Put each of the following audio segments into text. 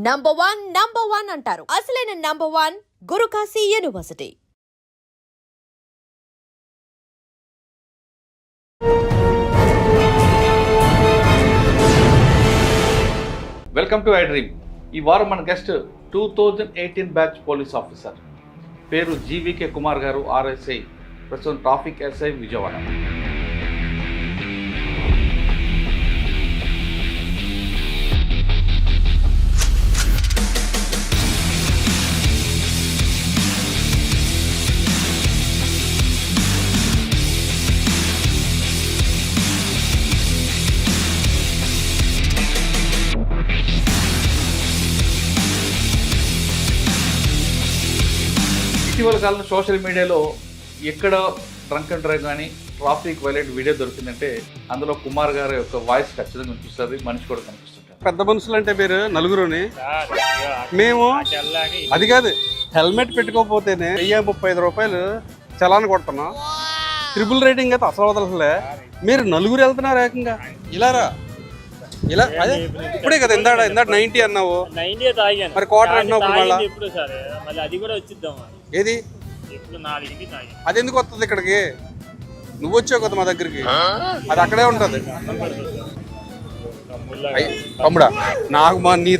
Number one అంటారు. అసలైన number one Gurukashi university. Welcome to I dream. ఈ వారం మన గెస్ట్ 2018 బ్యాచ్ పోలీస్ ఆఫీసర్, పేరు జీవీకే కుమార్ గారు, ఆర్ఎస్ఐ, ప్రస్తుతం ట్రాఫిక్ ఎస్ఐ విజయవాడ. ఇటీవల కాలంలో సోషల్ మీడియాలో ఎక్కడ డ్రంక్ అండ్ డ్రైవ్ కానీ ట్రాఫిక్ వైలెంట్ వీడియో దొరికిందంటే అందులో కుమార్ గారి యొక్క వాయిస్ ఖచ్చితంగా కనిపిస్తుంది, మనిషి కూడా కనిపిస్తుంటారు. పెద్ద మనుషులు అంటే మీరు నలుగురుని మేము అది కాదు, హెల్మెట్ పెట్టుకోకపోతేనే 1035 రూపాయలు చలాన్ కొడుతున్నాం. ట్రిపుల్ రేటింగ్ అయితే అసలు వదలలే. మీరు నలుగురు వెళ్తున్నారు ఏకంగా ఇలారా ఇలా అదే ఇప్పుడే కదా ఇందాడ 90 అన్నావు, 90 తాగాను మరి క్వార్టర్ అన్నావు. ఇప్పుడు సార్ మళ్ళీ అది కూడా వచ్చిద్దాం. ఏది ఇప్పుడు 4కి తాగాను. అది ఎందుకు వస్తుంది ఇక్కడికి? నువ్వు వచ్చావు కదా మా దగ్గరికి, అది అక్కడే ఉంటుంది. తమ్ముడా నాకు మా నీ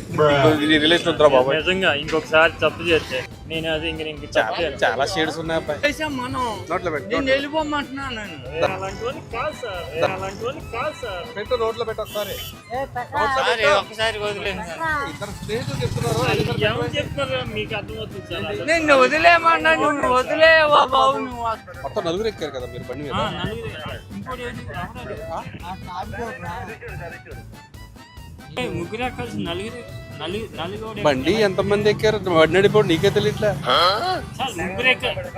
రిలేషన్ వద్దురా బాబు. నిజంగా ఇంకొకసారి తప్పు చేస్తే నేను అది ఇంక చాలా షేడ్స్ ఉన్నాయి అబ్బాయి. నోట్లో పెట్టు, పెట్టు నోట్లో పెట్టు ఒకసారి. ఇద్దరు స్నేహితులు చెప్తున్నారు, చెప్తారు మీకు అర్థమవుతుంది సార్. నిన్ను వదిలేమన్నా, నువ్వు వదిలేవా బాబు? నువ్వు మొత్తం నలుగురు ఎక్కారు కదా మీరు బండి మీద. ముగ్గురు కలిసి నలుగురు బండి ఎంతమంది ఎక్కారు? బండి నడిపోడు నీకే తెలియట్లే.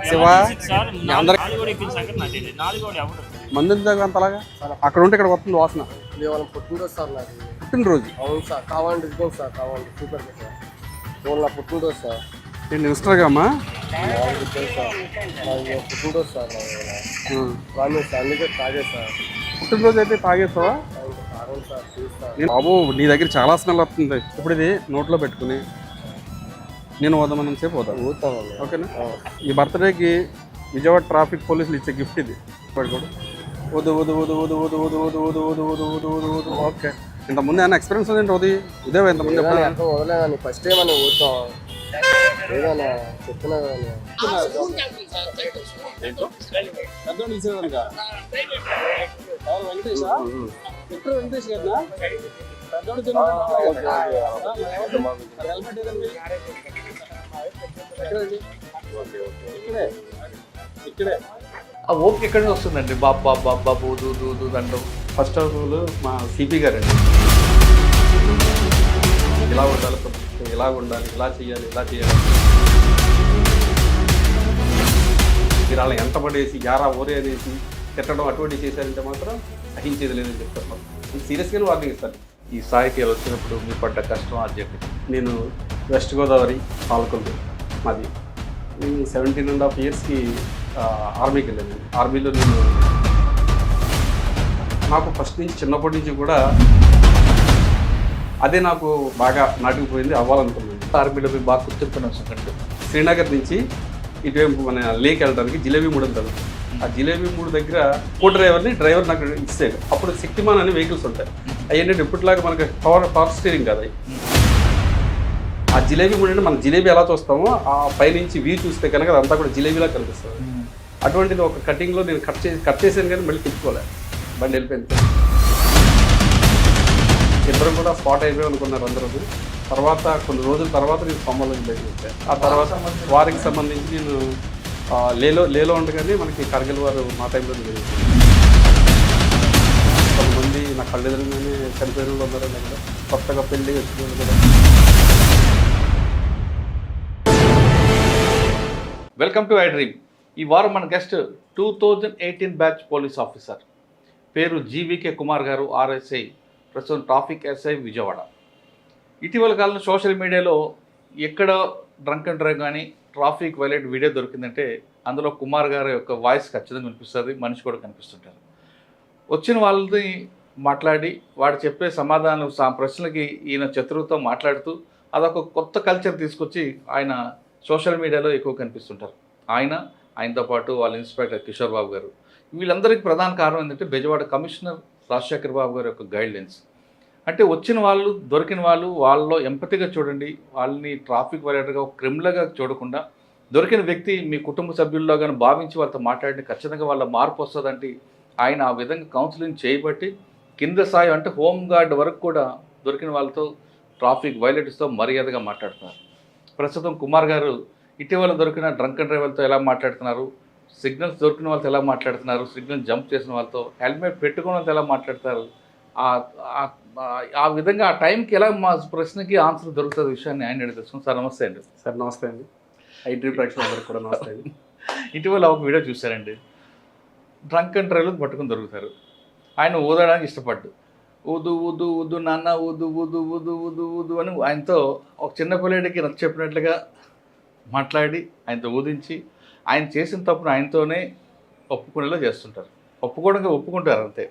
శివ మంది అంతలాగా అక్కడ ఉంటే ఇక్కడ వస్తుంది వాసన. పుట్టినరోజు సార్ నాది. పుట్టినరోజు? అవును సార్, కావాలంటే ఇదిగోండి సార్, కావాలంటే సూపర్ సార్. నా పుట్టినరోజు సార్. నేను ఇన్స్టాగ్రామా పుట్టినరోజు సార్ ప్రామిస్ సార్, అందుకే తాగే సార్. పుట్టినరోజు అయితే తాగేస్తావా? బాబు నీ దగ్గర చాలా స్మెల్ వస్తుంది. ఇప్పుడు ఇది నోట్లో పెట్టుకుని నేను వదమని సేపు పోతాను. ఓకేనా? ఈ బర్త్డేకి విజయవాడ ట్రాఫిక్ పోలీసులు ఇచ్చే గిఫ్ట్ ఇది. పడుకోడు. వదు వదు వదు వదు వదు వదు వదు వదు వదు వదు వదు వదు వదు. ఓకే, ఇంతకుముందు ఏమైనా ఎక్స్పీరియన్స్ ఉందండి? ఉదయం ఉదయం ఎంతమంది వదలేదని ఫస్ట్ టైం అని ఊరుతాం ఏదైనా చెప్తున్నా వెంకటేష్ కదా ఇక్కడే. ఆ ఓపిక ఎక్కడి నుంచి వస్తుందండి? బాబా బాబా దూ దూ దూ అంటాం. ఫస్ట్ ఆఫ్ ఆల్ మా సిపి గారండి, ఇలా ఉండాలి, ఇలా ఉండాలి, ఇలా చేయాలి, ఇలా చేయాలి. మీరు అలా ఎంత పడేసి యారా ఓరే అనేసి తిట్టడం అటువంటి చేశారంటే మాత్రం సహించేది లేదని చెప్తాను. సీరియస్గా వార్నింగ్ ఇస్తాను. ఈ స్థాయికి వచ్చినప్పుడు మీ పడ్డ కష్టం అధ్యక్షుడు. నేను వెస్ట్ గోదావరి పాలకొల్లు మాది. నేను 17.5 ఇయర్స్కి ఆర్మీకి వెళ్ళాను. ఆర్మీలో నేను నాకు ఫస్ట్ నుంచి చిన్నప్పటి నుంచి కూడా అదే నాకు బాగా నాటుకుపోయింది, అవ్వాలనుకున్నాను. ఆర్మీలో మీరు బాగా గుర్తింపుని వస్తుందండి. శ్రీనగర్ నుంచి ఇటువైపు మన లేక్ వెళ్ళడానికి జిలేబీ మూడు ఉంటుంది. ఆ జిలేబీ మూడు దగ్గర కో డ్రైవర్ నాకు ఇచ్చేది. అప్పుడు శక్తిమాన్ అనే వెహికల్స్ ఉంటాయి. అయ్యంటే ఇప్పటిలాగా మనకి పవర్ స్టీరింగ్ కాదు. ఆ జిలేబీ మూడు అంటే మనం జిలేబీ ఎలా చూస్తామో ఆ పైనుంచి వ్యూ చూస్తే కనుక అదంతా కూడా జిలేబీలా కనిపిస్తుంది. అటువంటిది ఒక కటింగ్లో నేను కట్ చేసాను కానీ మళ్ళీ తిప్పుకోలేదు, బండి వెళ్ళిపోయింది. ఇద్దరు కూడా స్పాట్ అయిపోయి అనుకున్నారు అందరూ. తర్వాత కొన్ని రోజుల తర్వాత నేను కొమ్మలోకి బయటకు వచ్చాను. ఆ తర్వాత వారికి సంబంధించి నేను లేలో ఉండగానే మనకి కార్గిల్ వారు మా టైంలో జరిగింది. కొంతమంది నా కళ్ళు ఎదురుగానే చనిపోయిన వాళ్ళు ఉన్నారు కదా, కొత్తగా పెళ్ళి వచ్చిన కూడా. Welcome to I dream. ఈ వారం మన గెస్ట్ 2018 బ్యాచ్ పోలీస్ ఆఫీసర్, పేరు జీవీకే కుమార్ గారు, ఆర్ఎస్ఐ, ప్రస్తుతం ట్రాఫిక్ ఎస్ఐ విజయవాడ. ఇటీవల కాలంలో సోషల్ మీడియాలో ఎక్కడ డ్రంక్ అండ్ డ్రైవ్ కానీ ట్రాఫిక్ వైలెంట్ వీడియో దొరికిందంటే అందులో కుమార్ గారి యొక్క వాయిస్ ఖచ్చితంగా కనిపిస్తుంది, మనిషి కూడా కనిపిస్తుంటారు. వచ్చిన వాళ్ళని మాట్లాడి వాడు చెప్పే సమాధానం ప్రశ్నలకి ఈయన చతురుతో మాట్లాడుతూ అదొక కొత్త కల్చర్ తీసుకొచ్చి ఆయన సోషల్ మీడియాలో ఎక్కువ కనిపిస్తుంటారు. ఆయనతో పాటు వాళ్ళ ఇన్స్పెక్టర్ కిషోర్ బాబు గారు, వీళ్ళందరికీ ప్రధాన కారణం ఏంటంటే బెజవాడ కమిషనర్ రాజశేఖర్ బాబు గారి యొక్క గైడ్లైన్స్. అంటే వచ్చిన వాళ్ళు, దొరికిన వాళ్ళు వాళ్ళలో ఎంపతిగా చూడండి, వాళ్ళని ట్రాఫిక్ వైలేటర్గా ఒక క్రిమినల్గా చూడకుండా దొరికిన వ్యక్తి మీ కుటుంబ సభ్యుల్లో కానీ భావించి వాళ్ళతో మాట్లాడి ఖచ్చితంగా వాళ్ళ మార్పు వస్తుందంటే ఆయన ఆ విధంగా కౌన్సిలింగ్ చేయబట్టి కింద స్థాయి అంటే హోమ్ గార్డ్ వరకు కూడా దొరికిన వాళ్ళతో ట్రాఫిక్ వైలేటర్స్తో మర్యాదగా మాట్లాడుతున్నారు. ప్రస్తుతం కుమార్ గారు ఇటీవల దొరికిన డ్రంక్ అండ్ డ్రైవర్తో ఎలా మాట్లాడుతున్నారు, సిగ్నల్స్ దొరికిన వాళ్ళతో ఎలా మాట్లాడుతున్నారు, సిగ్నల్ జంప్ చేసిన వాళ్ళతో, హెల్మెట్ పెట్టుకున్న వాళ్ళతో ఎలా మాట్లాడతారు, ఆ విధంగా ఆ టైంకి ఎలా మా ప్రశ్నకి ఆన్సర్ దొరుకుతుంది విషయాన్ని ఆయన అడిగి తెలుసుకుని. సార్ నమస్తే అండి. సార్ నమస్తే అండి. ఐడ్రీ ప్రేక్షకులందరికీ కూడా నమస్తే అండి. ఇటీవల ఒక వీడియో చూశారండి, డ్రంక్ అండ్ డ్రైవ్లు పట్టుకుని దొరుకుతారు. ఆయన ఊదడానికి ఇష్టపడ్డు, ఊదు ఊదు ఊదు నాన్న ఊదు ఊదు ఊదు ఊదు ఊదు అని ఆయనతో ఒక చిన్న పిల్లడికి నచ్చ చెప్పినట్లుగా మాట్లాడి ఆయనతో ఊదించి ఆయన చేసిన తప్పును ఆయనతోనే ఒప్పుకునేలా చేస్తుంటారు. ఒప్పుకుంటారు అంతే.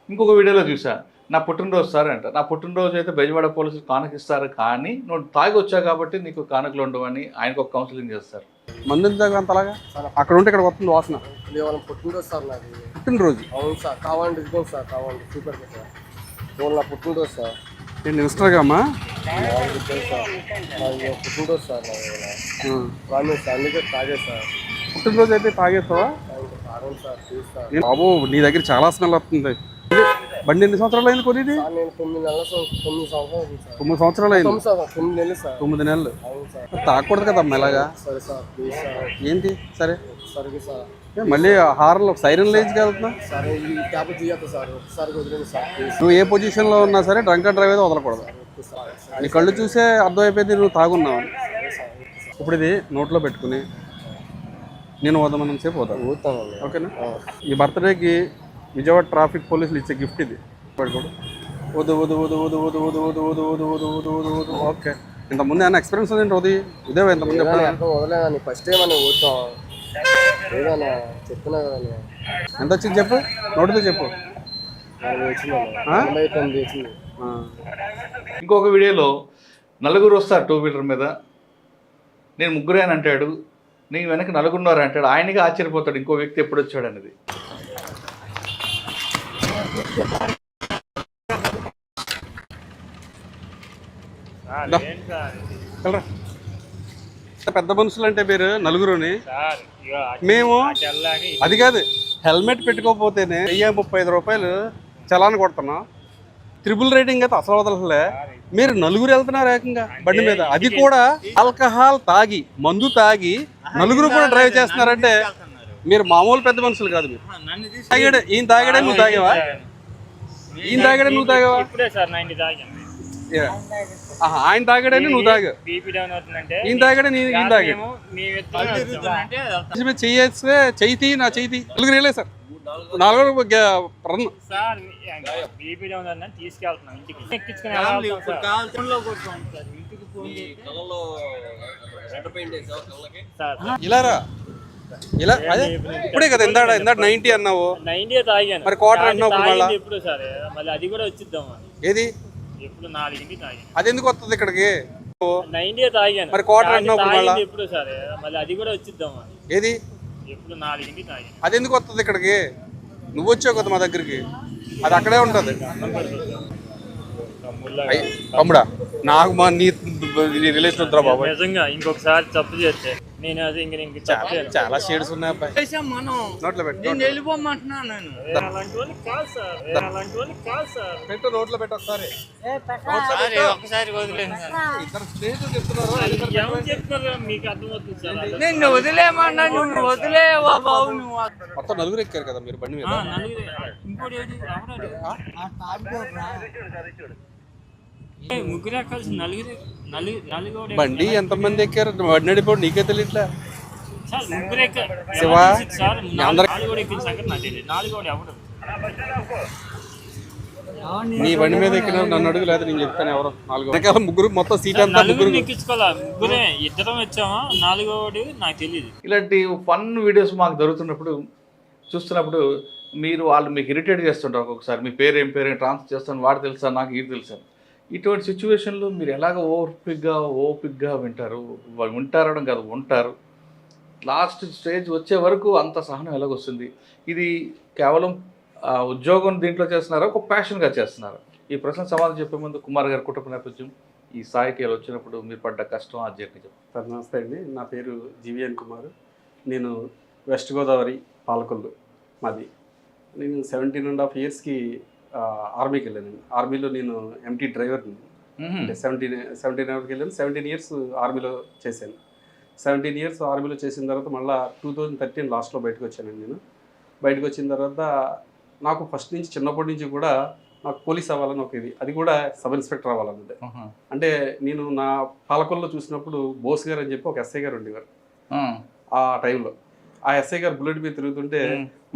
ఇంకొక వీడియోలో చూసా, నా పుట్టినరోజు సార్ అంట, నా పుట్టినరోజు అయితే బెజవాడ పోలీసులు కానుకిస్తారు, కానీ నువ్వు తాగి వచ్చావు కాబట్టి నీకు కానుకలు ఉండవని ఆయనకు ఒక కౌన్సిలింగ్ చేస్తారు. మందు ఎందుకు అంతలాగా? అక్కడ ఉంటే ఇక్కడ వస్తుంది వాసన. ఇవాళ పుట్టినరోజు సార్ నాది. పుట్టినరోజు? అవును సార్, కావాలండి ఇదిగోండి సార్, కావాలండి సూపర్ సార్. ఇవాళ నా పుట్టినరోజు సార్. నేను ఇన్స్టాగా అమ్మా సార్ నాది పుట్టినరోజు సార్. ప్రామిస్ సార్, అందుకే తాగే సార్. పుట్టినరోజు అయితే తాగేస్తావా? తాగండి సార్, ప్లీజ్ సార్. బాబు నీ దగ్గర చాలా స్మెల్ వస్తుంది. బండి ఎన్ని సంవత్సరాలు అయింది కొనేది? నేను 9 సంవత్సరాలు సార్. 9 సంవత్సరాలు అయింది. 9 నెలలు సార్. 9 నెలలు. అవును సార్. తాగకూడదు కదమ్మా ఇలాగా. సరే సార్, ప్లీజ్ సార్. ఏంటి సరే సరే సార్. మళ్ళీ హార్న్లో సైరన్ లేచి వెళ్తున్నా. సరే ఈ క్యాబ్ తీయద్దు సార్, ఒకసారి వదిలేండి సార్ ప్లీజ్. నువ్వు ఏ పొజిషన్లో ఉన్నా సరే డ్రంక్ అండ్ డ్రైవ్ అయితే వదలకూడదు. నీ కళ్ళు చూసే అర్థమైపోయింది నువ్వు తాగున్నావు. ఇప్పుడు ఇది నోట్లో పెట్టుకుని నేను వదమని సేపు వద్దాను. ఓకేనా? ఈ బర్త్డేకి విజయవాడ ట్రాఫిక్ పోలీసులు ఇచ్చే గిఫ్ట్ ఇది. పడుకోడు వదు వదు వదు వదు వదు వదు వదు వదు వదు వదు వదు వదు వదు. ఓకే, ఇంతకుముందు ఏమైనా ఎక్స్పీరియన్స్ ఉంది ఉదయం? ఇంతకుముందు వదలేదని ఫస్ట్ టైం అని ఊతాం ఏదన్నా చెప్తున్నా కదా. ఎంత వచ్చింది చెప్పు, నోటితో చెప్పు. 49 వచ్చింది. ఇంకొక వీడియోలో నలుగురు వస్తారు 2 వీలర్ మీద, నేను ముగ్గురే అని అంటాడు, నీ వెనక నలుగురున్నారు అంటాడు. ఆయనగా ఆశ్చర్యపోతాడు ఇంకో వ్యక్తి ఎప్పుడు వచ్చాడు అనేది. పెద్ద మనుషులు అంటే మీరు నలుగురుని, సార్ మేము అది కాదు హెల్మెట్ పెట్టుకోకపోతేనే 35 రూపాయలు చలాన్ కొడుతున్నాం. ట్రిపుల్ రేటింగ్ అయితే అసలు వదలలే. మీరు నలుగురు వెళ్తున్నారు ఏకంగా బండి మీద, అది కూడా ఆల్కహాల్ తాగి, మందు తాగి నలుగురు కూడా డ్రైవ్ చేస్తున్నారంటే మీరు మామూలు పెద్ద మనుషులు కాదు. మీరు తాగాడు, ఈయన తాగాడే నువ్వు తాగావా? ఈయన తాగాడే నువ్వు తాగావా? ఇప్పుడే సార్ 90 తాగాను. ఆయన తాగాడని నువ్వు తాగా, బీపీ డౌన్ అవుతుందంటే ఈయన తాగాడే ఈయన తాగాడు. చెయ్యేస్తే చెయ్యి నా చెయ్యి నలుగురు వెళ్ళే sir, 4 run sir BP down అవుతుందని తీసుకెళ్తున్నాం ఇంటికి. ఎక్కించుకుని ఇలారా ఇలా అదే ఇప్పుడే కదా ఇందాడ 90 అన్నావు, 90 తాగాను. మరి క్వార్టర్ అన్నావు మళ్ళీ. ఎప్పుడు సార్ మళ్ళీ అది కూడా వచ్చిద్దాం. ఏది ఎప్పుడు 4కి తాగాను. అది ఎందుకు వస్తుంది ఇక్కడికి? 90 తాగాను. మరి క్వార్టర్ అన్నావు మళ్ళీ. ఎప్పుడు సార్ మళ్ళీ అది కూడా వచ్చిద్దాం. ఏది ఎప్పుడు 4కి తాగాను. అది ఎందుకు వస్తుంది ఇక్కడికి? నువ్వు వచ్చావు కదా మా దగ్గరికి, అది అక్కడే ఉంటుంది. తమ్ముడా నాకు మా నీ రిలేషన్ వద్దురా బాబు. నిజంగా ఇంకొకసారి తప్పు చేస్తే నేను అది ఇంక చాలా షేడ్స్ ఉన్నాయి అబ్బాయి. మనం నోట్లో పెట్టు, నేను వెళ్ళిపోమంటున్నాను. నేను అలాంటి వాళ్ళు కాదు సార్, అలాంటి వాళ్ళు కాదు సార్. పెట్టు నోట్లో పెట్టు ఒకసారి. ఒకసారి వదిలేను సార్. ఇద్దరు స్నేహితులు చెప్తున్నారు, ఎవరు చెప్తారు మీకు అర్థమవుతుంది సార్. నిన్ను వదిలేమన్నా, నువ్వు వదిలేవా బాబు? నువ్వు మొత్తం నలుగురు ఎక్కారు కదా మీరు బండి మీద. ఇంకోటి ముగ్గురు ఎక్కాల్సి నలుగురు బండి ఎంతమంది ఎక్కారు? బండి నడిపోడు నీకే తెలియట్లే. సార్ ముగ్గురు ఎక్కారు శివా, సార్. అందరూ 4 ఎక్కిన సంగతి నాకు తెలియదు. 4 ఎవరు నీ బండి మీద ఎక్కిన నన్ను అడుగు, లేదు నేను చెప్తాను ఎవరు. 4 వెనకాల ముగ్గురు, మొత్తం సీట్ అంతా ముగ్గురు ఎక్కించుకోవాలా? ముగ్గురే, ఇద్దరం వచ్చామా, 4వది నాకు తెలియదు. ఇలాంటి ఫన్ వీడియోస్ మాకు దొరుకుతున్నప్పుడు చూస్తున్నప్పుడు వాళ్ళు మీకు ఇరిటేట్ చేస్తుంటారు. ఒక్కొక్కసారి మీ పేరు ఏం పేరు ట్రాన్స్ఫర్ చేస్తాను, వాడు తెలుసా నాకు ఇది తెలుసా. ఇటువంటి సిచ్యువేషన్లో మీరు ఎలాగ ఓపిక్గా వింటారు? వాళ్ళు వింటారడం కాదు, ఉంటారు. లాస్ట్ స్టేజ్ వచ్చే వరకు అంత సహనం ఎలాగొస్తుంది? ఇది కేవలం ఉద్యోగం దీంట్లో చేస్తున్నారా, ఒక ప్యాషన్గా చేస్తున్నారా? ఈ ప్రశ్న సమాధానం చెప్పే ముందు కుమార్ గారి కుటుంబ నేపథ్యం, ఈ స్థాయికి ఇలా వచ్చినప్పుడు మీరు పడ్డ కష్టం, ఆ జర్నీ చెప్పండి. సార్ నమస్తే అండి, నా పేరు జీవీఎన్ కుమార్. నేను వెస్ట్ గోదావరి పాలకొల్లు మాది. నేను 17.5 yearsకి ఆర్మీకి వెళ్ళానండి. ఆర్మీలో నేను ఎంటీ డ్రైవర్ని. అంటే 17.5 వెళ్ళాను. 17 years ఆర్మీలో చేశాను. 17 years ఆర్మీలో చేసిన తర్వాత మళ్ళీ 2013 లాస్ట్లో బయటకు వచ్చానండి. నేను బయటకు వచ్చిన తర్వాత నాకు ఫస్ట్ నుంచి చిన్నప్పటి నుంచి కూడా నాకు పోలీస్ అవ్వాలని ఒక ఇది, అది కూడా సబ్ ఇన్స్పెక్టర్ అవ్వాలన్నది. అంటే నేను నా పాలకొల్లో చూసినప్పుడు బోస్ గారు అని చెప్పి ఒక ఎస్ఐ గారు ఉండేవారు. ఆ టైంలో ఆ ఎస్ఐ గారు బుల్లెట్ మీద తిరుగుతుంటే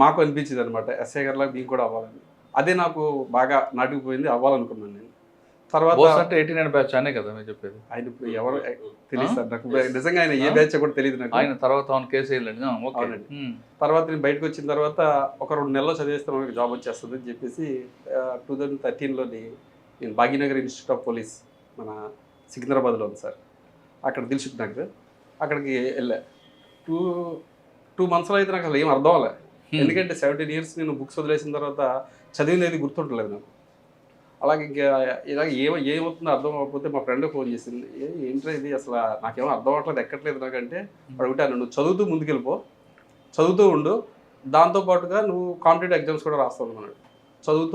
మాకు అనిపించింది అనమాట, ఎస్ఐ గారిలా మీకు కూడా అవ్వాలని. అదే నాకు బాగా నాటుకుపోయింది, అవ్వాలనుకున్నాను నేను. తర్వాత అంటే 89 బ్యాచ్ అనే కదా మీరు చెప్పేది? ఆయన ఇప్పుడు ఎవరు తెలియదు సార్ నాకు, నిజంగా ఆయన ఏ బ్యాచ్ కూడా తెలియదు నాకు. ఆయన తర్వాత కేసు వేయలేండి. తర్వాత నేను బయటకు వచ్చిన తర్వాత ఒక 2 నెలల్లో చదివేస్తే మనకి జాబ్ వచ్చేస్తుంది అని చెప్పేసి 2013లోని నేను భాగ్యనగర్ ఇన్స్టిట్యూట్ ఆఫ్ పోలీస్ మన సికింద్రాబాద్లో ఉంది సార్, అక్కడ దిల్సుఖ్ నగర్, అక్కడికి వెళ్ళా. 2 monthsలో అయితే నాకు అసలు ఏం అర్థం అవ్వలే. ఎందుకంటే 17 years నేను బుక్స్ వదిలేసిన తర్వాత చదివినది గుర్తుంటలేదు నాకు. అలాగే ఇంకా ఇలాగ ఏమవుతుందో అర్థం అవ్వకపోతే మా ఫ్రెండ్ ఫోన్ చేసింది, ఏంట్రా ఇది అసలు నాకేమో అర్థం అవ్వట్లేదు, ఎక్కట్లేదు నాకంటే. అడుగుతాను, నువ్వు చదువుతూ ముందుకెళ్ళిపో, చదువుతూ ఉండు, దాంతోపాటుగా నువ్వు కాంపిటేటివ్ ఎగ్జామ్స్ కూడా రాస్తావు అన్నాడు.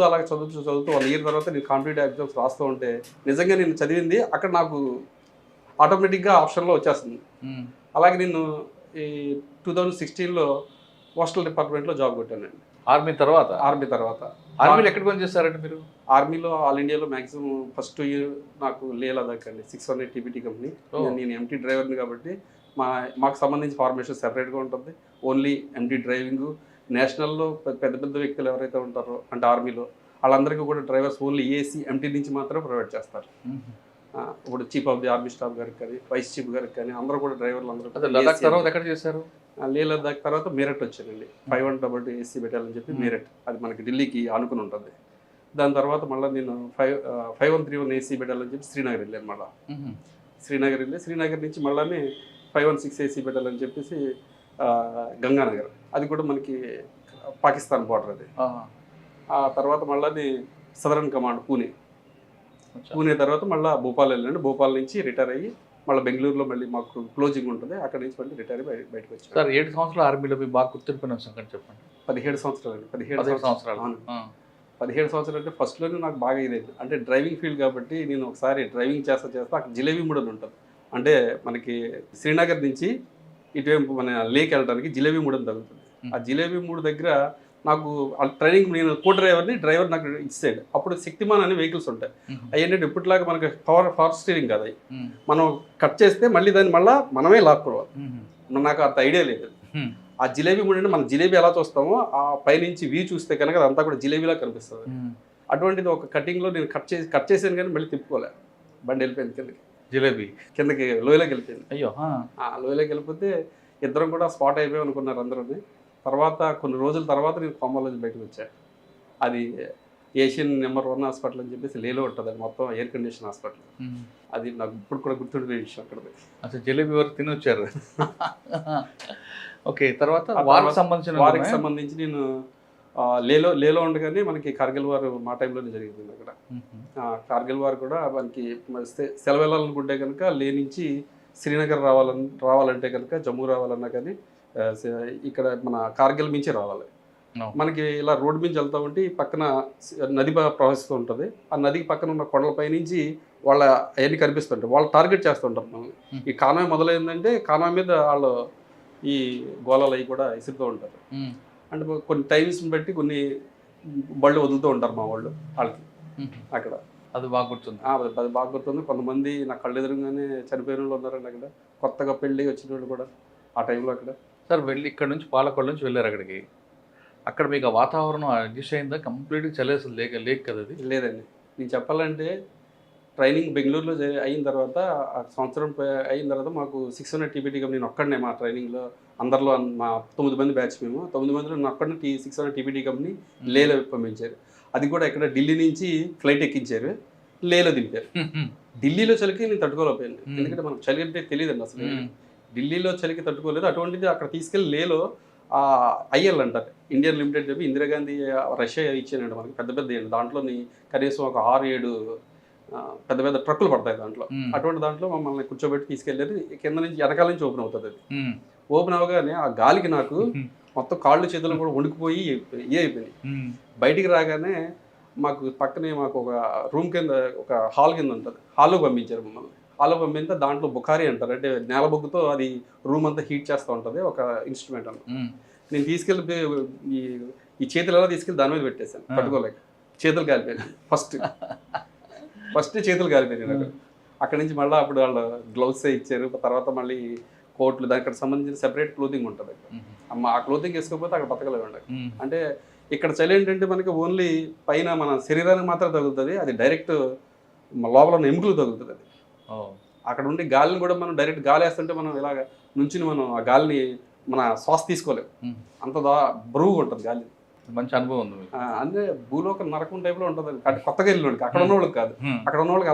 అలాగే చదువుతూ 1 year తర్వాత నేను కాంపిటేటివ్ ఎగ్జామ్స్ రాస్తూ ఉంటే నిజంగా నేను చదివింది అక్కడ నాకు ఆటోమేటిక్గా ఆప్షన్లో వచ్చేస్తుంది. అలాగే నేను ఈ 2016లో పోస్టల్ డిపార్ట్మెంట్లో జాబ్ కొట్టానండి. ఆర్మీ తర్వాత ఆర్మీలో ఎక్కడ పని చేస్తారండి మీరు? ఆర్మీలో ఆల్ ఇండియాలో మ్యాక్సిమం ఫస్ట్ ఇయర్ నాకు లే లదాఖ్ అండి, 600 TBT కంపెనీ. నేను ఎంటీ డ్రైవర్ని కాబట్టి మాకు సంబంధించి ఫార్మేషన్ సెపరేట్గా ఉంటుంది. Only empty driving. నేషనల్లో పెద్ద వ్యక్తులు ఎవరైతే ఉంటారో అంటే ఆర్మీలో వాళ్ళందరికీ కూడా డ్రైవర్స్ ఓన్లీ ఏసీ ఎంటీ నుంచి మాత్రమే ప్రొవైడ్ చేస్తారు. ఇప్పుడు chief of the army staff గారికి కానీ, వైస్ చీఫ్ గారికి కానీ అందరూ కూడా డ్రైవర్లు అందరూ. లదాఖ్ తర్వాత ఎక్కడ చేశారు? లే లదాఖ్ తర్వాత మీరట్ వచ్చానండి. 512 AC పెట్టాలని చెప్పి మీరట్, అది మనకి ఢిల్లీకి ఆనుకుని ఉంటుంది. దాని తర్వాత మళ్ళీ నేను 5131 AC పెట్టాలని చెప్పి శ్రీనగర్ వెళ్ళాను. మళ్ళీ శ్రీనగర్ నుంచి మళ్ళీ 516 AC పెట్టాలని చెప్పేసి గంగానగర్, అది కూడా మనకి పాకిస్తాన్ బార్డర్ అది. ఆ తర్వాత మళ్ళీ సదరన్ కమాండ్ పూణే తర్వాత మళ్ళీ భోపాల్ వెళ్ళండి. భోపాల్ నుంచి రిటైర్ అయ్యి మళ్ళీ బెంగళూరులో మళ్ళీ మాకు క్లోజింగ్ ఉంటుంది, అక్కడ నుంచి మళ్ళీ రిటైర్ అయ్యి బయటకు వచ్చాను. సార్ 7 సంవత్సరాలు ఆర్మీలో బాగా గుర్తింపున సంగతి చెప్పండి. 17 సంవత్సరాలు. 17 సంవత్సరాలు అంటే ఫస్ట్లోనే నాకు బాగా ఇదైంది. అంటే డ్రైవింగ్ ఫీల్డ్ కాబట్టి నేను ఒకసారి డ్రైవింగ్ చేస్తా అక్కడ జిలేబీ మూడ్ అని ఉంటుంది. అంటే మనకి శ్రీనగర్ నుంచి ఇటువైపు మన లేక్ వెళ్ళడానికి జిలేబీ మూడ్ అని తగ్గుతుంది. ఆ జిలేబీ మూడ్ దగ్గర నాకు ట్రైనింగ్, నేను డ్రైవర్ నాకు ఇచ్చాడు. అప్పుడు శక్తిమాన్ అనే వెహికల్స్ ఉంటాయి. అవి ఏంటంటే ఇప్పటిలాగా మనకి పవర్ స్టీరింగ్ కదా, మనం కట్ చేస్తే మళ్ళీ దాన్ని మనమే లాక్కోవాలి. నాకు అంత ఐడియా లేదు. ఆ జిలేబీ మూడు అంటే మనం జిలేబీ ఎలా చూస్తామో ఆ పైనుంచి వ్యూ చూస్తే కనుక అదంతా కూడా జిలేబీలా కనిపిస్తుంది. అటువంటిది ఒక కటింగ్లో నేను కట్ చేసాను కానీ మళ్ళీ తిప్పుకోలే, బండి వెళ్ళిపోయింది కిందకి లోయలోకి వెళ్ళిపోయింది. అయ్యో, లోయలోకి వెళ్ళిపోతే ఇద్దరం కూడా స్పాట్ అయిపోయాం అనుకున్నారు అందరూ. తర్వాత కొన్ని రోజుల తర్వాత నేను కొమ్మలోంచి బయటకు వచ్చాను. అది ఏషియన్ నెంబర్ 1 హాస్పిటల్ అని చెప్పేసి లేలో ఉంటుంది, అది మొత్తం ఎయిర్ కండిషన్ హాస్పిటల్. అది నాకు ఇప్పుడు కూడా గుర్తుండే విషయం అక్కడది. అసలు జిలేబీ వరకు తిని వచ్చారు. ఓకే, తర్వాత వారికి సంబంధించి నేను లేలో ఉండగానే మనకి కార్గిల్ వారు మా టైంలోనే జరిగింది అక్కడ. కార్గిల్ వారు కూడా మనకి సెలవు వెళ్ళాలనుకుంటే కనుక లే నుంచి శ్రీనగర్ రావాలంటే కనుక జమ్మూ రావాలన్నా కానీ ఇక్కడ మన కార్గిల్ మించి రావాలి. మనకి ఇలా రోడ్డు మించి వెళ్తా ఉంటే పక్కన నది ప్రవహిస్తూ ఉంటుంది. ఆ నదికి పక్కన ఉన్న కొండలపై నుంచి వాళ్ళ అవన్నీ కనిపిస్తుంటాయి. వాళ్ళు టార్గెట్ చేస్తుంటారు మనల్ని. ఈ కాన్వాయ్ మొదలైందంటే కాన్వాయ్ మీద వాళ్ళు ఈ గోళాలు అవి కూడా ఇసురుతూ ఉంటారు. అంటే కొన్ని టైమ్స్ని బట్టి కొన్ని బళ్ళు వదులుతూ ఉంటారు మా వాళ్ళు వాళ్ళకి అక్కడ. అది బాగా గుర్తుంది. అది బాగా గుర్తుంది. కొంతమంది నా కళ్ళు ఎదురుగానే చనిపోయిన వాళ్ళు ఉన్నారండి అక్కడ, కొత్తగా పెళ్ళి వచ్చిన వాళ్ళు కూడా ఆ టైంలో అక్కడ. సార్ వెళ్ళి ఇక్కడ నుంచి పాలకొండ నుంచి వెళ్ళారు అక్కడికి. అక్కడ మీకు ఆ వాతావరణం అడ్జస్ట్ అయిందా? కంప్లీట్గా చలేస్తుంది లేక్ కదా అది? లేదండి, నేను చెప్పాలంటే ట్రైనింగ్ బెంగళూరులో అయిన తర్వాత ఆ సంవత్సరం అయిన తర్వాత మాకు 600 TBT కంపెనీ నేను ఒక్కడనే మా ట్రైనింగ్లో అందరిలో మా 9 మంది బ్యాచ్, మేము 9 మందిలో నేను ఒక్కడనే 600 TBT కంపెనీ లేలో పంపించారు. అది కూడా ఇక్కడ ఢిల్లీ నుంచి ఫ్లైట్ ఎక్కించారు. లేలో దింపారు. ఢిల్లీలో చలికి నేను తట్టుకోలేకపోయాను, ఎందుకంటే మనకు చలి అంటే తెలియదండి అసలు. ఢిల్లీలో చలికి తట్టుకోలేదు, అటువంటిది అక్కడ తీసుకెళ్ళి లేలో ఐఎల్ అంటారు, ఇండియన్ లిమిటెడ్ చెప్పి ఇందిరాగాంధీ రష్యా ఇచ్చానండి మనకి, పెద్ద పెద్ద దాంట్లోని కనీసం ఒక 6-7 పెద్ద పెద్ద ట్రక్కులు పడతాయి దాంట్లో. అటువంటి దాంట్లో మమ్మల్ని కూర్చోబెట్టి తీసుకెళ్ళేది, కింద నుంచి వెనకాల నుంచి ఓపెన్ అవుతుంది. అది ఓపెన్ అవగానే ఆ గాలికి నాకు మొత్తం కాళ్ళు చేతులు కూడా వణికిపోయి అయిపోయినాయి. బయటికి రాగానే మాకు పక్కనే మాకు ఒక రూమ్ కింద ఒక హాల్ కింద ఉంటుంది, హాల్లో పంపించారు మమ్మల్ని. హాల్లో పంపితే దాంట్లో బుఖారీ అంటారు, అంటే నేల బొగ్గుతో అది రూమ్ అంతా హీట్ చేస్తూ ఉంటుంది ఒక ఇన్స్ట్రుమెంట్ అన్నమాట. నేను తీసుకెళ్ళి ఈ చేతులు ఎలా తీసుకెళ్ళి దాని మీద పెట్టేశాను, పట్టుకోలేక చేతులు కాలిపోయాను. ఫస్ట్ చేతులు కాలిపోయాయి నాకు. అక్కడి నుంచి మళ్ళీ అప్పుడు వాళ్ళు గ్లౌస్ ఇచ్చారు, తర్వాత మళ్ళీ కోట్లు, దానికి సంబంధించిన సెపరేట్ క్లోతింగ్ ఉంటుంది. ఆ క్లోతింగ్ వేసుకోకపోతే అక్కడ బతకలేవండి. అంటే ఇక్కడ చలి ఏంటంటే మనకి ఓన్లీ పైన మన శరీరానికి మాత్రం తగులుతుంది, అది డైరెక్ట్ లోపల ఉన్న ఎముకలు తగులుతుంది. అది అక్కడ ఉండి గాలిని కూడా మనం డైరెక్ట్ గాలి వేస్తుంటే మనం ఇలాగ నుంచి మనం ఆ గాలిని మన శ్వాస తీసుకోలేము, అంత బరువుగా ఉంటుంది గాలి. మంచి అనుభవం ఉంది. అంటే భూలోక నరకం టైప్లో ఉంటుంది. అంటే కొత్తగా వెళ్ళినోడికి, అక్కడ ఉన్న వాళ్ళకి కాదు, అక్కడ ఉన్న వాళ్ళకి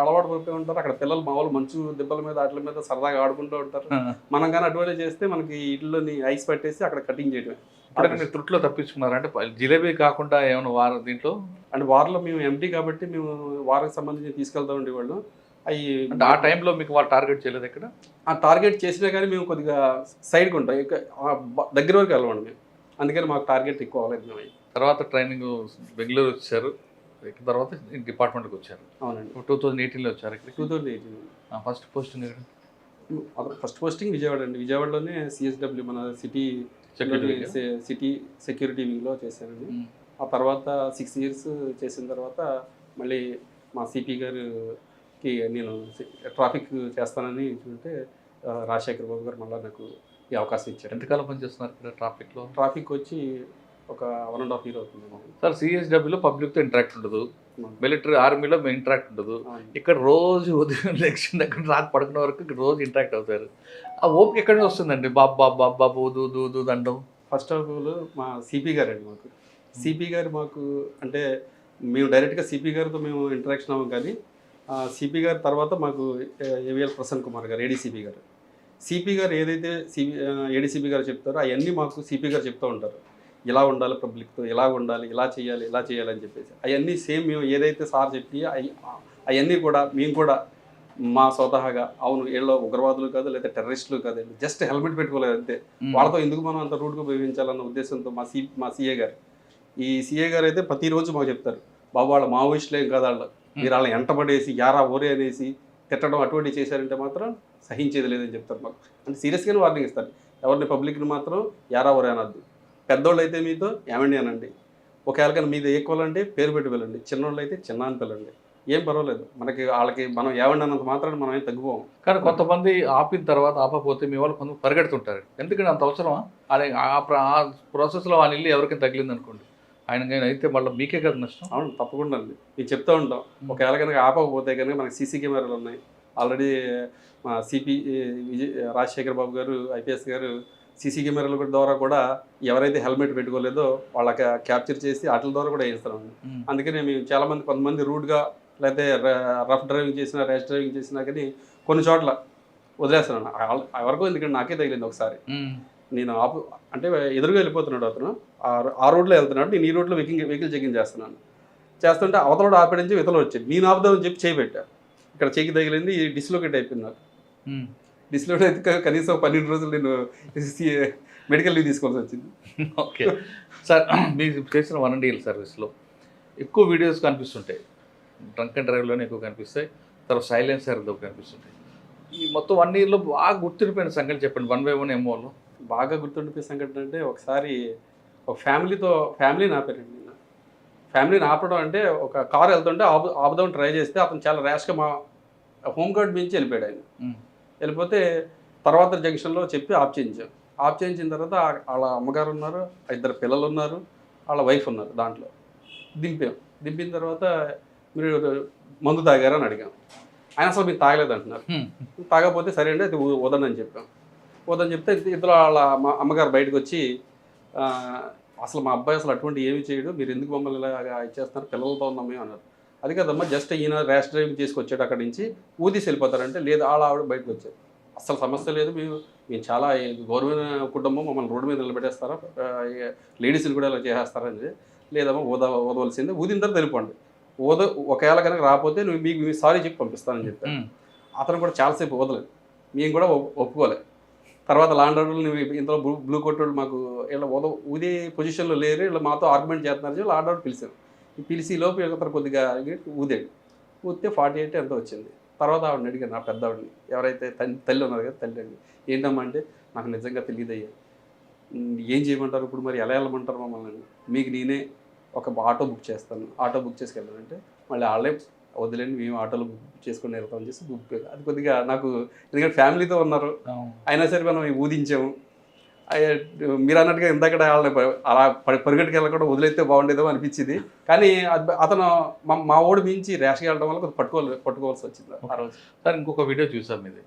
అలవాటు పడిపోయి ఉంటారు. అక్కడ పిల్లలు మామూలు మంచు దెబ్బల మీద వాటి మీద సరదాగా ఆడుకుంటూ ఉంటారు. మనం కానీ అటువంటి చేస్తే మనకి ఇట్లోని ఐస్ పట్టేసి అక్కడ కటింగ్ చేయడమే. అక్కడ మీరు త్రుట్లో తప్పించుకున్నారు అంటే జిలేబీ కాకుండా ఏమైనా వారం దీంట్లో అంటే వారంలో మేము ఎంటీ కాబట్టి మేము వారికి సంబంధించి తీసుకెళ్తా ఉండేవాళ్ళు. అవి అంటే ఆ టైంలో మీకు వాళ్ళు టార్గెట్ చేయలేదు ఇక్కడ? ఆ టార్గెట్ చేసినా కానీ మేము కొద్దిగా సైడ్కి ఉంటాం, దగ్గర వరకు వెళ్ళమండి మేము, అందుకని మాకు టార్గెట్ ఎక్కువ అవ్వలేదు మేము. తర్వాత ట్రైనింగ్ బెంగళూరు వచ్చారు, తర్వాత డిపార్ట్మెంట్కి వచ్చారు. అవునండి, 2018లో వచ్చారు ఇక్కడ. 2018 ఫస్ట్ పోస్టింగ్ ఇక్కడ? ఫస్ట్ పోస్టింగ్ విజయవాడ అండి. విజయవాడలోనే సిఎస్డబ్ల్యూ మన సిటీ సెక్యూరిటీ వింగ్లో చేశానండి. ఆ తర్వాత 6 years చేసిన తర్వాత మళ్ళీ మా సిపి గారికి నేను ట్రాఫిక్ చేస్తానని చూంటే రాజశేఖర్ బాబు గారు మళ్ళీ నాకు ఈ అవకాశం ఇచ్చారు. ఎంతకాలం పనిచేస్తున్నారు ఇక్కడ ట్రాఫిక్లో? ట్రాఫిక్ వచ్చి ఒక 1.5 years అవుతుంది. సార్ సిఎస్డబ్ల్యూలో పబ్లిక్తో ఇంటరాక్ట్ ఉండదు, మిలిటరీ ఆర్మీలో ఇంటరాక్ట్ ఉండదు. ఇక్కడ రోజు ఉదయం లెక్షన్ దగ్గర రాత్రి పడుకునే వరకు ఇక్కడ రోజు ఇంటరాక్ట్ అవుతారు. ఆ ఓపిక ఎక్కడి నుంచి వస్తుందండి? బాబు దూ దండం. ఫస్ట్ ఆఫ్ ఆల్ మా సిపి గారు అండి, మాకు సిపి గారు మాకు అంటే మేము డైరెక్ట్గా సిపి గారితో మేము ఇంటరాక్షన్ అవ్వం, కానీ సిపి గారి తర్వాత మాకు ఏవిఎల్ ప్రసన్న కుమార్ గారు ఏడీసీపీ గారు, సిపి గారు ఏదైతే ఏడీసీపీ గారు చెప్తారో అవన్నీ మాకు సిపి గారు చెప్తూ ఉంటారు. ఇలా ఉండాలి పబ్లిక్తో, ఇలా ఉండాలి, ఇలా చేయాలి అని చెప్పేసి అవన్నీ సేమ్ మేము ఏదైతే సార్ చెప్పి అవన్నీ కూడా మేము కూడా మా స్వతహాగా అవును వీళ్ళు ఉగ్రవాదులు కాదు లేదా టెర్రరిస్టులు కాదు, జస్ట్ హెల్మెట్ పెట్టుకోలేదు అంతే, వాళ్ళతో ఎందుకు మనం అంత రూట్గా ఉపయోగించాలన్న ఉద్దేశంతో మా సిఏ గారు, ఈ సిఏ గారు అయితే ప్రతిరోజు మాకు చెప్తారు, బాబు వాళ్ళ మావోయిస్టులు ఏం కాదు, వాళ్ళు మీరు వాళ్ళని ఎంటబడేసి యారా ఓరే అనేసి తిట్టడం అటువంటి చేశారంటే మాత్రం సహించేది లేదని చెప్తారు మాకు. అంటే సీరియస్గానే వార్నింగ్ ఇస్తారు, ఎవరిని పబ్లిక్ని మాత్రం యారా ఓరే అనద్దు, పెద్దోళ్ళు అయితే మీతో ఏమండి అనండి, ఒకవేళ కానీ మీది ఈక్వల్ అంటే పేరు పెట్టి వెళ్ళండి, చిన్నోళ్ళు అయితే చిన్న అని పిల్లండి, ఏం పర్వాలేదు, మనకి వాళ్ళకి మనం ఏమండి అన్నంత మాత్రాన్ని మనం ఏం తగ్గిపోం. కానీ కొంతమంది ఆపిన తర్వాత ఆపకపోతే మీ వాళ్ళు కొంతమంది పరిగెడుతుంటారు, ఎందుకంటే అంత అవసరమా? అదే ఆ ప్రాసెస్లో వాళ్ళ ఇల్లు ఎవరికైనా తగిలింది అనుకోండి, ఆయన అయితే మళ్ళీ మీకే కదా నష్టం. అవును, తప్పకుండా అండి, మేము చెప్తూ ఉంటాం, ఒకవేళ కనుక ఆపకపోతే కనుక మనకి సీసీ కెమెరాలు ఉన్నాయి. ఆల్రెడీ మా సిపి రాజశేఖర్ బాబు గారు ఐపీఎస్ గారు సీసీ కెమెరాల ద్వారా కూడా ఎవరైతే హెల్మెట్ పెట్టుకోలేదో వాళ్ళకి క్యాప్చర్ చేసి వాటి ద్వారా కూడా వేస్తామండి. అందుకని మేము చాలామంది కొంతమంది రూడ్గా లేకపోతే రఫ్ డ్రైవింగ్ చేసినా ర్యాష్ డ్రైవింగ్ చేసినా కానీ కొన్ని చోట్ల వదిలేస్తున్నాను. ఎవరికో ఎందుకంటే నాకే తగిలింది ఒకసారి, నేను అంటే ఎదురుగా వెళ్ళిపోతున్నాడు అతను, ఆ రోడ్లో వెళ్తున్నాడు, నేను ఈ రోడ్లో వెహికల్ చెకింగ్ చేస్తుంటే అవతల ఆపడించి ఇతలో వచ్చింది, నేను ఆపుదామని చెప్పి చేయబెట్టా, ఇక్కడ చెయ్యి తగిలింది, డిస్లోకేట్ అయిపోయింది నాకు. డిస్లోకేట్ అయితే కనీసం 12 రోజులు నేను మెడికల్ లీవ్ తీసుకోవాల్సి వచ్చింది. ఓకే సార్, మీరు చేసిన 1 year సర్వీస్లో ఎక్కువ వీడియోస్ కనిపిస్తుంటాయి, డ్రంక్ అండ్ డ్రైవ్లోనే ఎక్కువ కనిపిస్తాయి, తర్వాత సైలెన్సర్తో కనిపిస్తుంటాయి. ఈ మొత్తం 1 yearలో బాగా గుర్తుండిపోయిన సంగతి చెప్పండి, 1 by 1 MOలో బాగా గుర్తుండిపోయే సంఘటన అంటే ఒకసారి ఒక ఫ్యామిలీని ఆపారండి. నేను ఫ్యామిలీని ఆపడం అంటే ఒక కారు వెళ్తుంటే ఆపుదాం ట్రై చేస్తే అతను చాలా ర్యాష్గా మా హోమ్ గార్డ్ మించి వెళ్ళిపోయాడు. ఆయన వెళ్ళిపోతే తర్వాత జంక్షన్లో చెప్పి ఆఫ్ చేయించిన తర్వాత వాళ్ళ అమ్మగారు ఉన్నారు, 2 పిల్లలు ఉన్నారు, వాళ్ళ వైఫ్ ఉన్నారు, దాంట్లో దింపిన తర్వాత మీరు మందు తాగారని అడిగాం. ఆయన అసలు మీరు తాగలేదు అంటున్నారు. తాగకపోతే సరే అండి అది వదలని చెప్పాం. వద్దని చెప్తే ఇద్దరు వాళ్ళ అమ్మగారు బయటకు వచ్చి అసలు మా అబ్బాయి అసలు అటువంటి ఏమి చేయడు, మీరు ఎందుకు మమ్మల్ని ఇలా ఇచ్చేస్తున్నారు, పిల్లలతో ఉన్నాం మేము అన్నారు. అది కదమ్మా జస్ట్ ఈయన ర్యాష్ డ్రైవింగ్ చేసుకొచ్చాడు అక్కడి నుంచి ఊదీసి వెళ్ళిపోతారంటే లేదు ఆవిడ బయటకు వచ్చారు. అసలు సమస్య లేదు, మేము చాలా గౌరవమైన కుటుంబం, మమ్మల్ని రోడ్డు మీద నిలబెట్టేస్తారా, లేడీస్ని కూడా ఇలా చేసేస్తారని. లేదమ్మా ఊదవలసిందే, ఊదిన తర్వాత వెళ్ళిపోండి, ఒకవేళ కనుక రాకపోతే నువ్వు మీకు సారీ చెప్పి పంపిస్తానని చెప్పాను. అతను కూడా చాలాసేపు వదలేదు, మేము కూడా ఒప్పుకోలేదు. తర్వాత లాండ్ ఆర్డర్లు నువ్వు ఇంతలో బ్లూ కొట్టోళ్ళు మాకు ఇలా ఊదే పొజిషన్లో లేరు, ఇలా మాతో ఆర్గ్యుమెంట్ చేస్తున్నారు, లాండ్ ఆర్డర్ పిలిచాను. పిలిచి లోపు ఇతను కొద్దిగా ఊదాడు, ఊదితే 48 ఎంతో వచ్చింది. తర్వాత ఆవిడని అడిగాను, నా పెద్ద ఆవిడని, ఎవరైతే తల్లి ఉన్నారు కదా తల్లి అండి, ఏంటమ్మా అంటే నాకు నిజంగా తెలియదయ్యా, ఏం చేయమంటారు ఇప్పుడు, మరి ఎలా వెళ్ళమంటారు మమ్మల్ని, మీకు నేనే ఒక ఆటో బుక్ చేస్తాను, ఆటో బుక్ చేసుకెళ్ళాలంటే మళ్ళీ వాళ్ళే వదిలేండి మేము ఆటోలో బుక్ చేసుకుని వెళ్తామని చేసి బుక్. అది కొద్దిగా నాకు ఎందుకంటే ఫ్యామిలీతో ఉన్నారు, అయినా సరే మనం ఊదించాము. మీరు అన్నట్టుగా ఇందాక వాళ్ళని అలా పరిగెట్టుకు వెళ్ళకుండా వదిలేస్తే బాగుండేదో అనిపించింది. కానీ అతను మా ఓడి మించి ర్యాష్గా వెళ్ళడం వల్ల కొద్దిగా పట్టుకోవాల్సి వచ్చింది ఆ రోజు. సార్ ఇంకొక వీడియో చూసాం, ఇది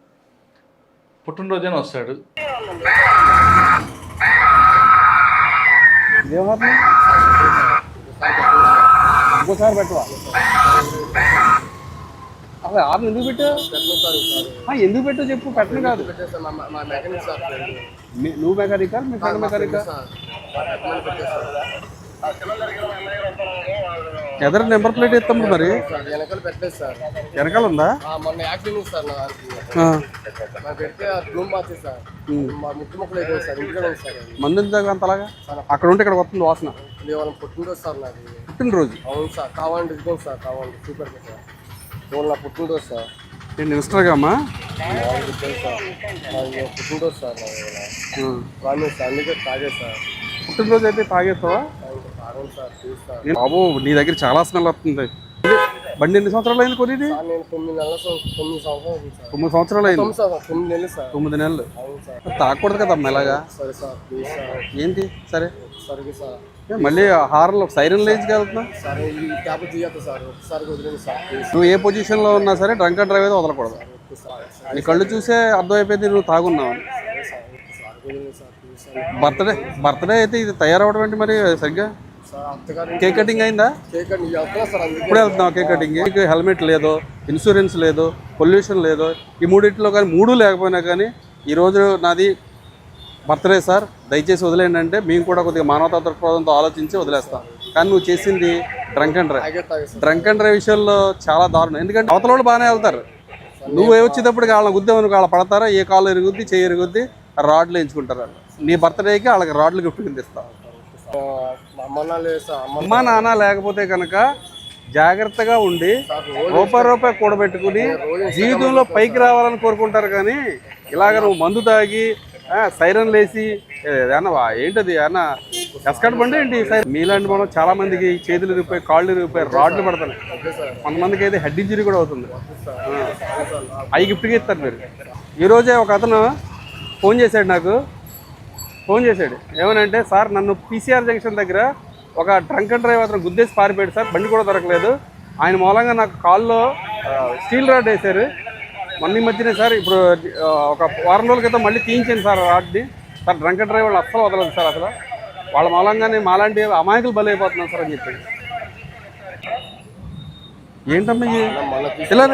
పుట్టినరోజున వస్తాడు, ఇంకోసారి పెట్టవా అసలు ఆరు ఎందుకు పెట్టావు, ఎందుకు పెట్టావు చెప్పు, పెట్టను కాదు. నువ్వు మెకానికా మీ ఫ్రెండ్ మెకానికా? ఎదర నెంబర్ ప్లేట్ ఎత్తాము మరి, వెనకాల పెట్టలేదు సార్, వెనకాల ఉందా? మొన్న యాక్సిడెంట్ సార్ నాకు పెడితే రూమ్ మార్చేది సార్, మా ముట్టు మొక్కలు అయిపోయింది సార్, ఇంటికి సార్. మంది దాకా అంతలాగా అక్కడ ఉంటే ఇక్కడ వస్తుంది వాసన. వాళ్ళ పుట్టినరోజు సార్ నాది. పుట్టినరోజు? అవును సార్, కావాలండి ఇదిగోండి సార్, కావాలండి సూపర్ సార్, ఇవాళ నా పుట్టినరోజు సార్. నేను ఇన్స్టాగా అమ్మా సార్ నాది పుట్టినరోజు సార్, ప్రామిస్ సార్, అందుకే తాగే సార్. పుట్టినరోజు అయితే తాగేస్తావా? తాగండి సార్, ప్లీజ్ సార్. బాబు నీ దగ్గర చాలా స్మెల్ వస్తుంది. బండి ఎన్ని సంవత్సరాలు అయింది కొనేది? నేను 9 సంవత్సరాలు అయింది సార్. 9 సంవత్సరాలు అయింది. 9 నెలలు సార్. 9 నెలలు. అవును సార్. తాగకూడదు కదమ్మా ఇలాగా. సరే సార్, ప్లీజ్ సార్. ఏంటి సరే సరే సార్, మళ్ళీ హార్న్లో సైరన్ లేజ్కి వెళ్తున్నా. సరే ఈ ట్యాబ్ తీయద్దు సార్, ఒకసారి వదిలేండి సార్ ప్లీజ్. నువ్వు ఏ పొజిషన్లో ఉన్నా సరే డ్రంక్ అండ్ డ్రైవ్ అయితే వదలకూడదు. నీ కళ్ళు చూసే అర్థమైపోయింది నువ్వు తాగున్నావు. బర్త్డే అయితే ఇది తయారవడం ఏంటి మరి సరిగ్గా? కేక్ కటింగ్ అయిందా? ఇప్పుడు వెళ్తున్నావు కేక్ కటింగ్? హెల్మెట్ లేదో, ఇన్సూరెన్స్ లేదో, పొల్యూషన్ లేదో, ఈ మూడింటిలో కానీ మూడు లేకపోయినా కానీ ఈరోజు నాది బర్త్డే సార్ దయచేసి వదిలేండి అంటే మేము కూడా కొద్దిగా మానవతా దృక్పథంతో ఆలోచించి వదిలేస్తాం. కానీ నువ్వు చేసింది drunk and drive. Drunk and drive విషయంలో చాలా దారుణం. ఎందుకంటే అవతల వాళ్ళు బాగానే వెళ్తారు, నువ్వు వచ్చేటప్పటికి వాళ్ళని గుద్దేమని వాళ్ళ పడతారా, ఏ కాళ్ళు ఎరుగుద్ది చెయ్యి ఎరుగుద్ది, రాడ్లు ఎంచుకుంటారు. నీ బర్త్డేకి వాళ్ళకి రాడ్లు గిఫ్ట్ కింద ఇస్తావు. అమ్మా నాన్న లేకపోతే కనుక జాగ్రత్తగా ఉండి రూపాయి కూడబెట్టుకుని జీవితంలో పైకి రావాలని కోరుకుంటారు. కానీ ఇలాగ నువ్వు మందు తాగి సైరన్ లేసి ఏమన్నా ఏంటది ఏమన్నా ఎస్కట్ బండి ఏంటి? మీలాంటి మనం చాలా మందికి చేతులు ఇరిగిపోయి కాళ్ళు ఇరిగిపోయి రాడ్లు పడతాయి. కొంతమందికి అయితే హెడ్ ఇంజరీ కూడా అవుతుంది. అవి గిఫ్ట్గా ఇస్తారు మీరు. ఈరోజే ఒక అతను ఫోన్ చేశాడు, నాకు ఫోన్ చేశాడు ఏమనంటే, సార్ నన్ను PCR జంక్షన్ దగ్గర ఒక డ్రంక్ అండ్ డ్రైవ్ అతను గుద్దేసి పారిపోయాడు సార్, బండి కూడా దొరకలేదు, ఆయన మూలంగా నాకు కాల్లో స్టీల్ రాడ్ వేశారు మొన్న మధ్యనే సార్, ఇప్పుడు ఒక వారం రోజుల క్రితం మళ్ళీ తీయించాను సార్ రాడ్ని. సార్ డ్రంక్ అండ్ డ్రైవ్ వాళ్ళు అస్సలు వదలదు సార్, అసలు వాళ్ళ మూలంగానే మాలాంటి అమాయకులు బలైపోతున్నాం సార్ అని చెప్పి. ఏంటమ్మా ఇలా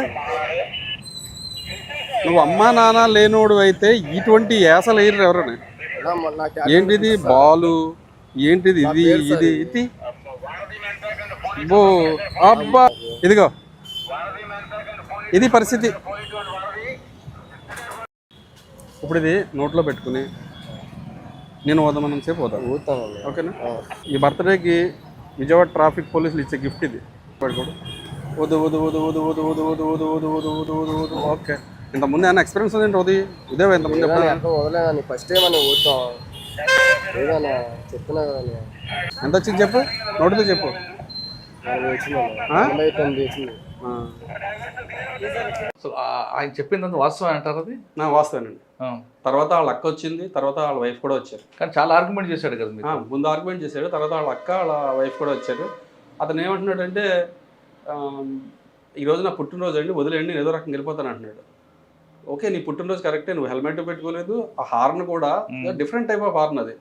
నువ్వు అమ్మా నాన్న లేనోడు అయితే ఇటువంటి ఏసలు వేయరు ఎవరని. ఏంటిది బాలు, ఏంటిది ఇది ఇది ఇది అబ్బా, ఇదిగో ఇది పరిస్థితి. ఇప్పుడు ఇది నోట్లో పెట్టుకుని నేను వదమనం సేపు పోతాను, ఓకేనా? ఈ బర్త్డేకి విజయవాడ ట్రాఫిక్ పోలీసులు ఇచ్చే గిఫ్ట్ ఇది. పడుకోడు వదు వదు వదు వదు వదు వదు వదు వదు వదు వదు వదు వదు వదు. ఓకే, ఇంతకుముందు ఏమైనా ఎక్స్పీరియన్స్ ఉందండి? ఉదయం ఇంతకుముందు వదలేదని ఫస్ట్ టైం అని ఊతాం ఏదన్నా చెప్తున్నా కదా. ఎంత వచ్చింది చెప్పు, నోటితో చెప్పు. సో ఆయన చెప్పిందంత వాస్తవం అంటారు? అది నా వాస్తవేనండి. తర్వాత వాళ్ళ అక్క వచ్చింది, తర్వాత వాళ్ళ వైఫ్ కూడా వచ్చారు. కానీ చాలా ఆర్గ్యుమెంట్ చేశాడు కదా, ముందు ఆర్గ్యుమెంట్ చేశాడు, తర్వాత వాళ్ళ అక్క వాళ్ళ వైఫ్ కూడా వచ్చారు. అతను ఏమంటున్నాడంటే, ఈరోజు నా పుట్టినరోజు అండి వదిలేండి, నేను ఏదో రకంగా వెళ్ళిపోతాను అంటున్నాడు. ఓకే, నీ పుట్టినరోజు కరెక్టే, నువ్వు హెల్మెట్ పెట్టుకోలేదు, ఆ హార్న్ కూడా డిఫరెంట్ టైప్ ఆఫ్ హార్న్, అది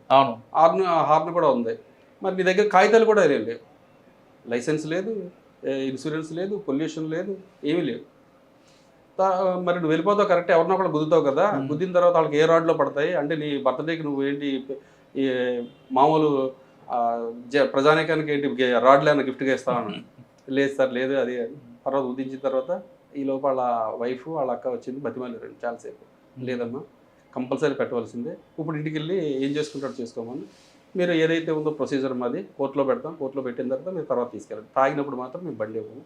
హార్న్ కూడా ఉంది. మరి నీ దగ్గర కాగితాలు కూడా లేవు, లైసెన్స్ లేదు, ఇన్సూరెన్స్ లేదు, పొల్యూషన్ లేదు, ఏమీ లేదు. మరి నువ్వు వెళ్ళిపోతావు కరెక్ట్, ఎవరినో ఒకళ్ళు గుద్దుతావు కదా, గుద్దిన తర్వాత వాళ్ళకి ఏ రాడ్లో పడతాయి అంటే నీ బర్త్డేకి నువ్వు ఏంటి ఈ మామూలు ప్రజానీకానికి ఏంటి రాడ్లు ఏమైనా గిఫ్ట్గా ఇస్తామని. లేదు సార్ లేదు, అది తర్వాత ఉదించిన తర్వాత ఈ లోపు వాళ్ళ వైఫ్ వాళ్ళ అక్క వచ్చింది బతిమాలేరండి చాలాసేపు. లేదమ్మా కంపల్సరీ పెట్టవలసిందే, ఇప్పుడు ఇంటికి వెళ్ళి ఏం చేసుకుంటాడు చేసుకోమని, మీరు ఏదైతే ఉందో ప్రొసీజర్ మాది కోర్టులో పెడతాం, కోర్టులో పెట్టిన తర్వాత మీరు తర్వాత తీసుకెళ్ళండి, తాగినప్పుడు మాత్రం మేము బండి ఇవ్వము.